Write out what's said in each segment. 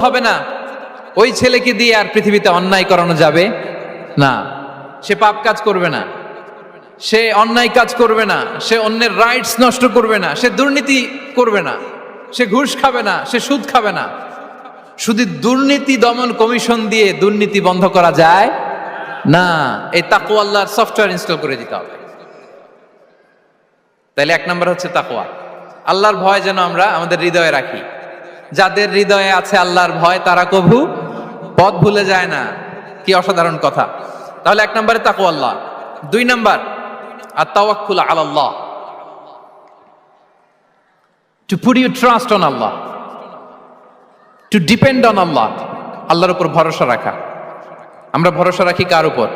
হবে না, ওই ছেলেকে দিয়ে আর পৃথিবীতে অন্যায় করানো যাবে না। সে পাপ কাজ করবে না, সে অন্যায় কাজ করবে না, সে অন্যের রাইটস নষ্ট করবে না, সে দুর্নীতি করবে না, সে ঘুষ খাবে না, সে সুদ খাবে না। শুধু দুর্নীতি দমন কমিশন দিয়ে দুর্নীতি বন্ধ করা যায় না। এই তাকওয়া আল্লাহর সফটওয়্যার ইনস্টল করে দিতে হবে। তাহলে এক নম্বর হচ্ছে তাকওয়া, আল্লাহর ভয় যেন আমরা আমাদের হৃদয়ে রাখি। যাদের হৃদয়ে আছে আল্লাহর ভয় তারা কভু পথ ভুলে যায় না। কি অসাধারণ কথা! তাহলে এক নম্বরে তাকওয়া আল্লাহ। দুই নম্বর আত-তাওয়াক্কুল আলাল্লাহ, to put your trust on Allah, to depend on Allah. আল্লাহর উপর ভরসা রাখা। আমরা ভরসা রাখি কার উপর?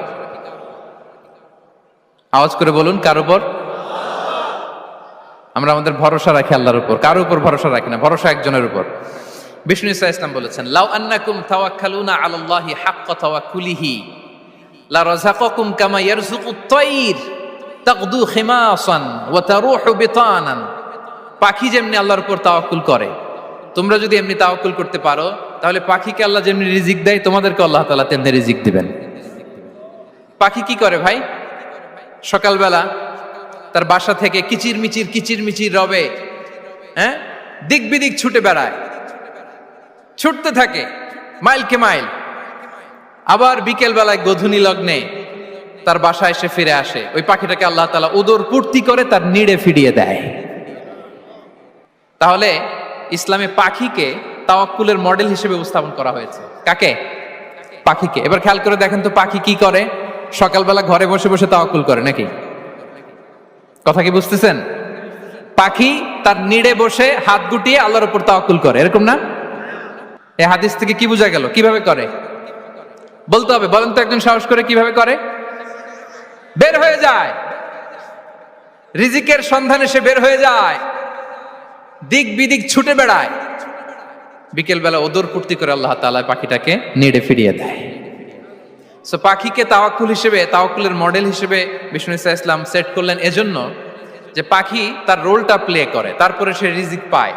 আওয়াজ করে বলুন, কার উপর? আমরা আমাদের ভরসা রাখি আল্লাহর উপর, কার উপর ভরসা রাখি না। ভরসা একজনের উপর। বিষ্ণু ইসা ইসলাম বলেছেন, লাউ আন্নাকুম তাওয়াক্কালুনা আলাল্লাহি হাক্কা তাওয়াক্কুলিহি লা রাযাকাকুম কামা ইয়ারযুকুত তায়র তাগদু খিমাসান ওয়া তারুহু বিতানান। পাখি যেমনি আল্লাহর উপর তাওয়াক্কুল করে, তোমরা যদি এমনি তাওয়াক্কুল করতে পারো, তাহলে পাখিকে আল্লাহ যেমনি রিজিক দেয়, তোমাদেরকে আল্লাহ তাআলা তেমনি রিজিক দিবেন। পাখি কি করে ভাই? সকালবেলা তার বাসা থেকে কিচির মিচির রবে, দিক বিদিক ছুটে বেড়ায়, ছুটতে থাকে মাইলকে মাইল। আবার বিকেল বেলায় গোধূলি লগ্নে তার বাসায় এসে ফিরে আসে। ওই পাখিটাকে আল্লাহ তাআলা উদর পূর্তি করে তার নিড়ে ফিরিয়ে দেয়। তাহলে ইসলামে পাখিকে তাওয়াক্কুলের মডেল হিসেবে উপস্থাপন করা হয়েছে। কাকে? পাখিকে। এবার খেয়াল করে দেখেন তো, পাখি কি করে? সকালবেলা ঘরে বসে বসে তাওয়াক্কুল করে নাকি? কথা কি বুঝতেছেন? পাখি তার নিড়ে বসে হাত গুটিয়ে আল্লাহর উপর তাওয়াক্কুল করে, এরকম না? এই হাদিস থেকে কি বোঝা গেল? কিভাবে করে বলতে হবে, বলেন তো একজন সাহস করে কিভাবে করে? বের হয়ে যায়, রিজিকের সন্ধানে সে বের হয়ে যায়, দিক বিদিক ছুটে বেড়ায়, বিকেল বেলা ওদর পূর্তি করে আল্লাহ তাআলা পাখিটাকে নিড়ে ফিরিয়ে দেয়। সো পাখিকে তাওয়াক্কুল হিসেবে, তাওয়াক্কুলের মডেল হিসেবে বিষ্ণু ইসা ইসলাম সেট করলেন এজন্য যে পাখি তার রোলটা প্লে করে, তারপরে সে রিজিক পায়।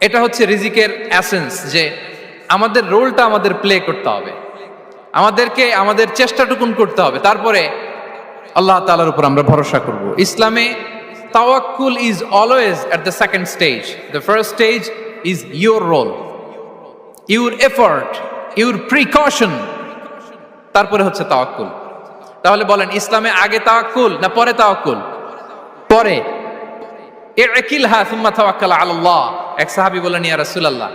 এটা হচ্ছে রিজিকের এসেন্স, যে আমাদের রোলটা আমাদের প্লে করতে হবে, আমাদেরকে আমাদের চেষ্টাটুকুন করতে হবে, তারপরে আল্লাহ তাআলার উপর আমরা ভরসা করব। ইসলামে তাওয়াক্কুল is always at the second stage. The first stage is your role, your effort, your precaution, তারপরে হচ্ছে তাওয়াক্কুল। তাহলে বলেন, ইসলামে আগে তাওয়াক্কুল না পরে তাওয়াক্কুল? পরে। ইকিলহা সুম্মা তাওয়াক্কাল আলাল্লাহ। এক সাহাবী বলেন, ইয়া রাসূলুল্লাহ,